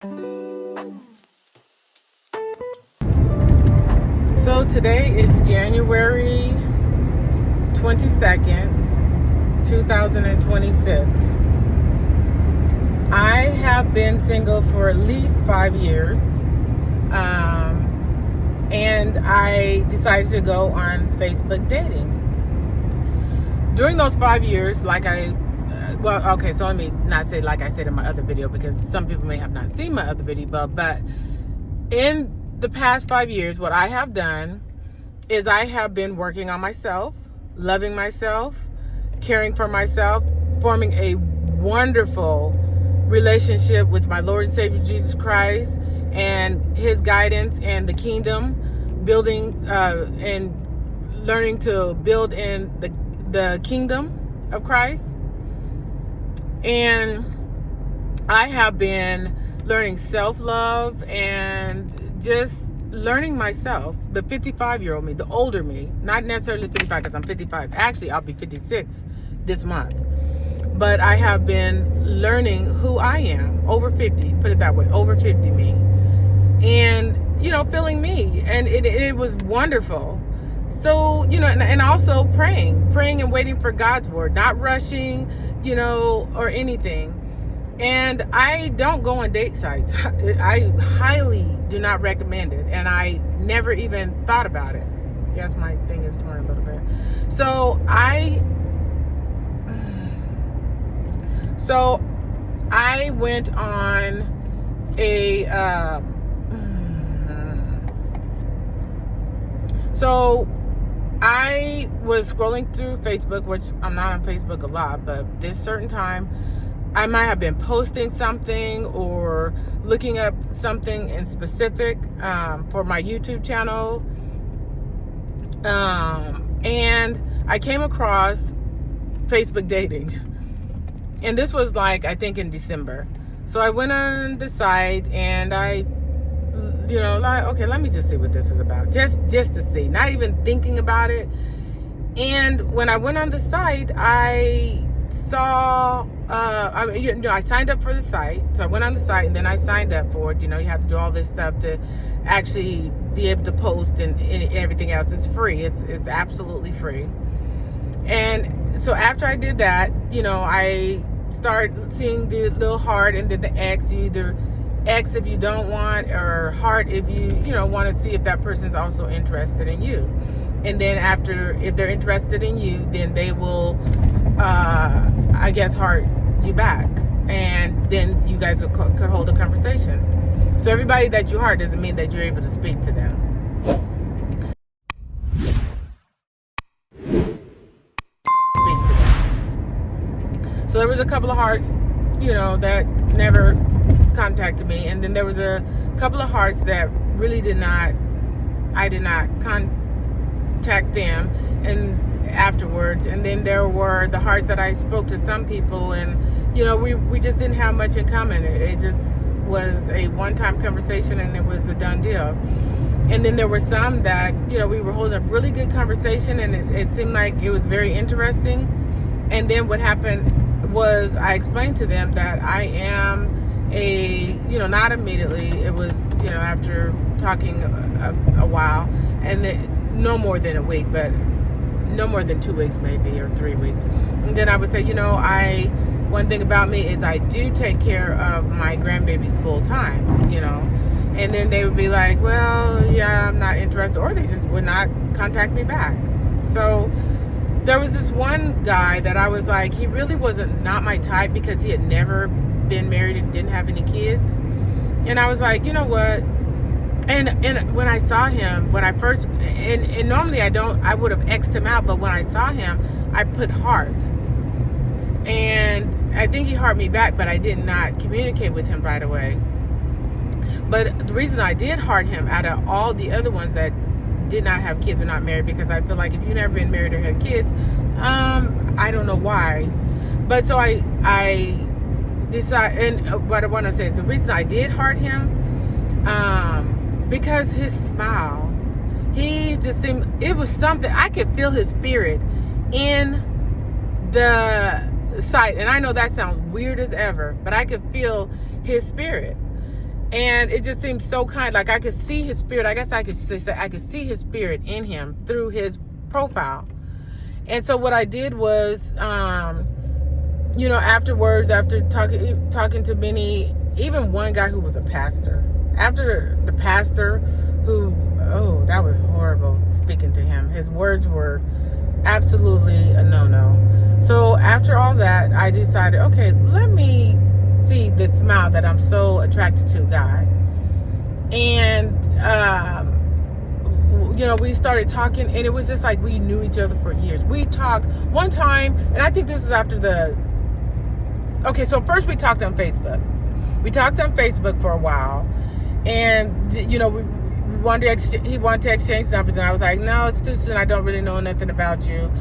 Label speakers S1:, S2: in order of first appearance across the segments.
S1: So today is January 22nd, 2026. I have been single for at least 5 years. And I decided to go on Facebook dating. During those 5 years, so let me not say like I said in my other video, because some people may have not seen my other video, but in the past 5 years, what I have done is I have been working on myself, loving myself, caring for myself, forming a wonderful relationship with my Lord and Savior Jesus Christ and his guidance and the kingdom, building and learning to build in the kingdom of Christ. And I have been learning self-love and just learning myself, the 55-year-old me, the older me, not necessarily 55 because I'm 55. Actually, I'll be 56 this month. But I have been learning who I am, over 50, put it that way, over 50 me. And, feeling me. And it was wonderful. So, and also praying and waiting for God's word, not rushing, or anything. And I don't go on date sites. I highly do not recommend it. And I never even thought about it. Yes, my thing is torn a little bit. So I went on I was scrolling through Facebook, which I'm not on Facebook a lot, but this certain time I might have been posting something or looking up something in specific for my YouTube channel. And I came across Facebook dating. And this was I think in December. So I went on the site and I, okay, let me just see what this is about. Just to see, not even thinking about it. And when I went on the site, I saw, I signed up for the site. So I went on the site and then I signed up for it. You have to do all this stuff to actually be able to post and everything else. It's free. It's absolutely free. And so after I did that, I started seeing the little heart and then the X. You either X if you don't want, or heart if you want to see if that person's also interested in you. And then if they're interested in you, then they will, heart you back. And then you guys could hold a conversation. So everybody that you heart doesn't mean that you're able to speak to them. So there was a couple of hearts, that never contacted me. And then there was a couple of hearts that really I did not contact them and afterwards. And then there were the hearts that I spoke to some people, and, we just didn't have much in common. It just was a one-time conversation and it was a done deal. And then there were some that, we were holding a really good conversation and it seemed like it was very interesting. And then what happened was I explained to them that I am not immediately, it was, after talking a while, and then no more than a week, but no more than 2 weeks maybe, or 3 weeks. And then I would say, one thing about me is I do take care of my grandbabies full time, and then they would be like, well, yeah, I'm not interested, or they just would not contact me back. So there was this one guy that I was like, he really wasn't not my type because he had never been married and didn't have any kids. And I was like, you know what? And when I saw him, when I first, and normally I would have X'd him out, but when I saw him, I put heart. And I think he heart me back, but I did not communicate with him right away. But the reason I did heart him out of all the other ones that did not have kids or not married, because I feel like if you've never been married or had kids, I don't know why. But so I decided, and what I want to say is the reason I did heart him, because his smile, he just seemed, it was something, I could feel his spirit in the site. And I know that sounds weird as ever, but I could feel his spirit. And it just seemed so kind. Like I could see his spirit. I guess I could say I could see his spirit in him through his profile. And so what I did was, afterwards, after talking to many, even one guy who was a pastor, after the pastor who, oh, that was horrible speaking to him. His words were absolutely a no-no. So after all that, I decided, okay, let me see the smile that I'm so attracted to, guy. And, we started talking, and it was just like we knew each other for years. We talked one time, and I think this was after so first we talked on Facebook. We talked on Facebook for a while, and, he wanted to exchange numbers, and I was like, no, it's too soon. I don't really know nothing about you.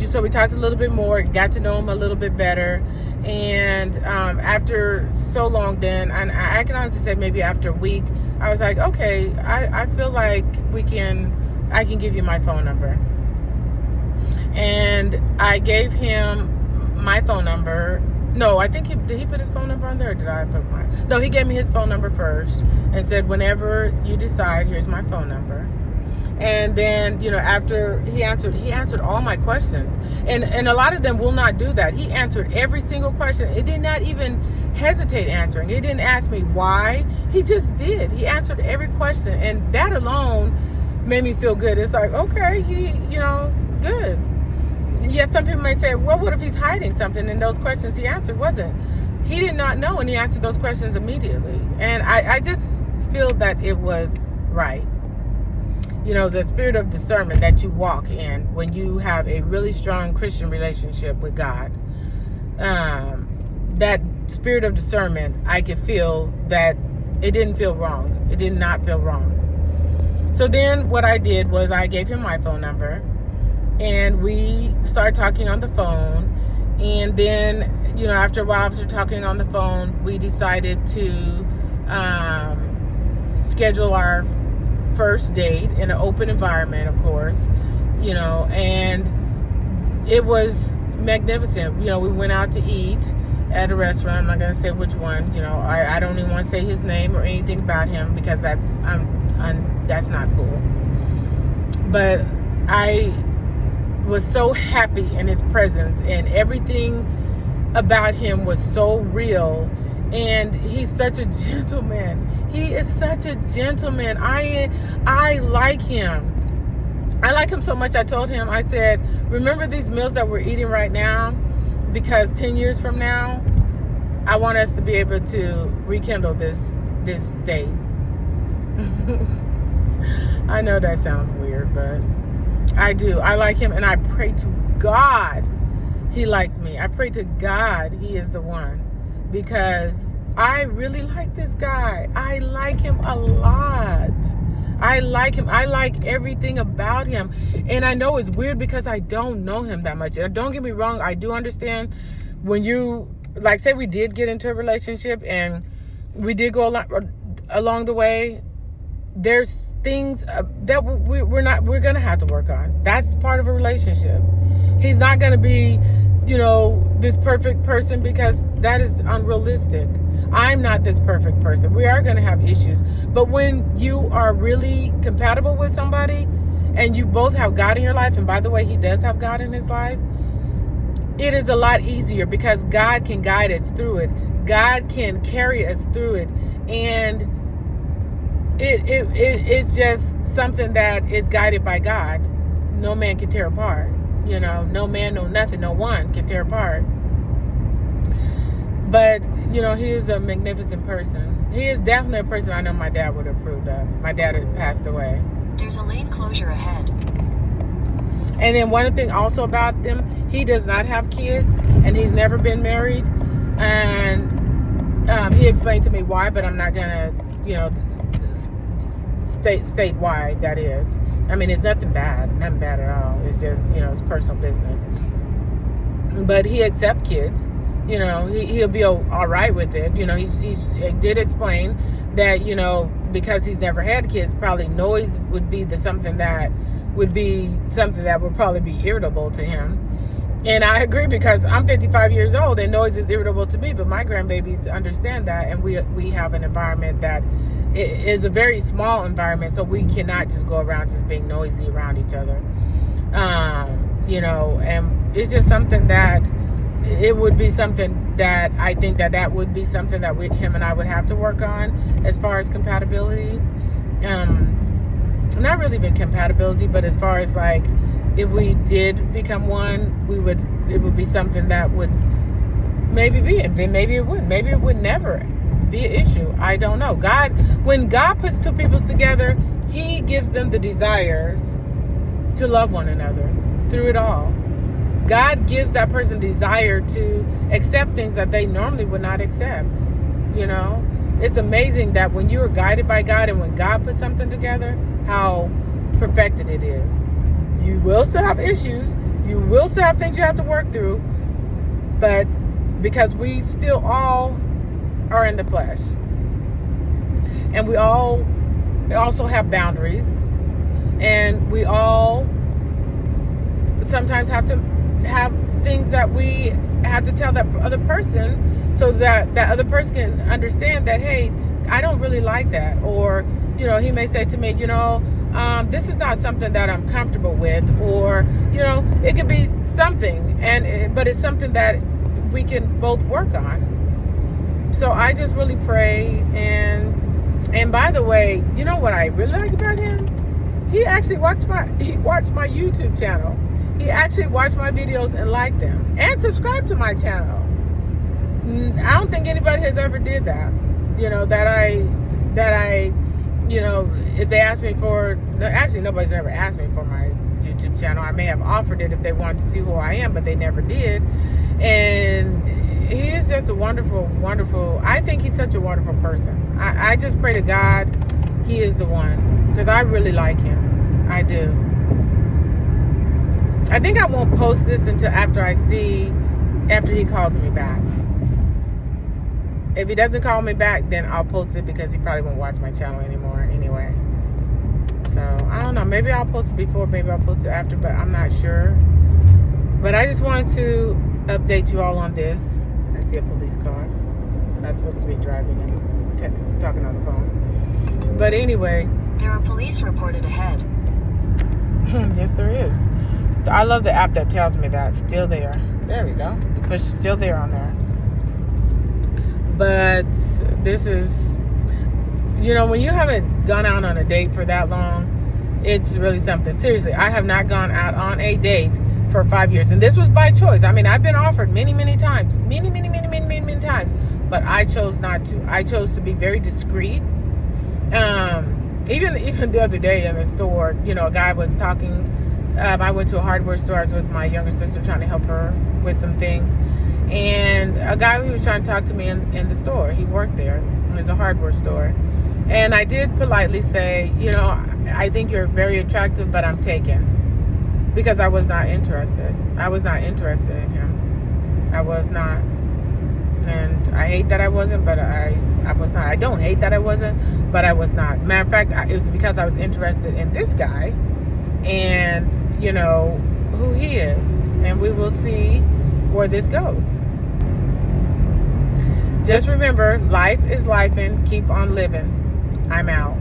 S1: So we talked a little bit more, got to know him a little bit better. And after so long then, and I can honestly say maybe after a week, I was like, okay, I feel like I can give you my phone number. And I gave him my phone number. No, I think did he put his phone number on there, or did I put mine? No, he gave me his phone number first and said, whenever you decide, here's my phone number. And then, after he answered all my questions. And a lot of them will not do that. He answered every single question. It did not even hesitate answering. He didn't ask me why. He just did. He answered every question. And that alone made me feel good. It's like, okay, he, good. Yet some people may say, well, what if he's hiding something? And those questions he answered wasn't. He did not know, and he answered those questions immediately. And I just feel that it was right. The spirit of discernment that you walk in when you have a really strong Christian relationship with God. That spirit of discernment, I could feel that it didn't feel wrong. It did not feel wrong. So then what I did was I gave him my phone number, and we started talking on the phone. And then, after a while, after talking on the phone, we decided to schedule our first date in an open environment, of course, and it was magnificent. We went out to eat at a restaurant. I'm not going to say which one. I don't even want to say his name or anything about him, because that's not cool. But I was so happy in his presence, and everything about him was so real. And he's such a gentleman. He is such a gentleman. I like him. I like him so much. I told him, I said, remember these meals that we're eating right now? Because 10 years from now, I want us to be able to rekindle this date. I know that sounds weird, but I do. I like him, and I pray to God he likes me. I pray to God he is the one, because I really like this guy. I like him a lot. I like him. I like everything about him. And I know it's weird because I don't know him that much. And don't get me wrong, I do understand when you, like, say we did get into a relationship and we did go along the way, there's things that we're going to have to work on. That's part of a relationship. He's not going to be, this perfect person, because that is unrealistic. I'm not this perfect person. We are going to have issues. But when you are really compatible with somebody and you both have God in your life, and by the way, he does have God in his life, it is a lot easier because God can guide us through it. God can carry us through it. And it's just something that is guided by God. No man can tear apart. No man, no nothing, no one can tear apart. But, he is a magnificent person. He is definitely a person I know my dad would approve of. My dad had passed away.
S2: There's a lane closure ahead.
S1: And then one thing also about them, he does not have kids, and he's never been married. And he explained to me why, but I'm not going to, state why that is. I mean, it's nothing bad at all. It's just, it's personal business. But he accepts kids. He'll be all right with it. He did explain that, because he's never had kids, probably noise would be something that would probably be irritable to him. And I agree, because I'm 55 years old and noise is irritable to me, but my grandbabies understand that, and we have an environment that is a very small environment, so we cannot just go around just being noisy around each other. And it's just something that it would be something that I think that would be something that him and I would have to work on as far as compatibility. Not really been compatibility, but as far as like, if we did become one, it would be something that would maybe be, and then maybe it would never be an issue. I don't know. When God puts two people together, he gives them the desires to love one another through it all. God gives that person desire to accept things that they normally would not accept. It's amazing that when you are guided by God and when God puts something together, how perfected it is. You will still have issues. You will still have things you have to work through. But because we still all are in the flesh. And we all also have boundaries. And we all sometimes have to have things that we have to tell that other person, so that that other person can understand that, hey, I don't really like that. Or, he may say to me, this is not something that I'm comfortable with, or, it could be something, but it's something that we can both work on. So I just really pray. And by the way, you know what I really like about him? He actually watched my YouTube channel. He actually watched my videos and liked them and subscribed to my channel. I don't think anybody has ever did that. If they asked me actually nobody's ever asked me for my YouTube channel. I may have offered it if they wanted to see who I am, but they never did. And he is just a wonderful, wonderful, I think he's such a wonderful person. I just pray to God he is the one, because I really like him. I do. I think I won't post this until after he calls me back. If he doesn't call me back, then I'll post it, because he probably won't watch my channel anymore anyway. So, I don't know. Maybe I'll post it before, maybe I'll post it after, but I'm not sure. But I just wanted to update you all on this. I see a police car. Not supposed to be driving and talking on the phone. But anyway.
S2: There are police reported ahead.
S1: Yes, there is. I love the app that tells me that. Still there. There we go. You push still there on there. But this is, when you haven't gone out on a date for that long, it's really something. Seriously, I have not gone out on a date for 5 years. And this was by choice. I mean, I've been offered many, many times. Many times. But I chose not to. I chose to be very discreet. Even the other day in the store, a guy was talking. I went to a hardware store. I was with my younger sister trying to help her with some things. And a guy who was trying to talk to me in the store, he worked there. It was a hardware store. And I did politely say, I think you're very attractive, but I'm taken. Because I was not interested. I was not interested in him. I was not. And I hate that I wasn't, but I was not. I don't hate that I wasn't, but I was not. Matter of fact, it was because I was interested in this guy and, who he is. And we will see where this goes. Just remember, life is life, and keep on living. I'm out.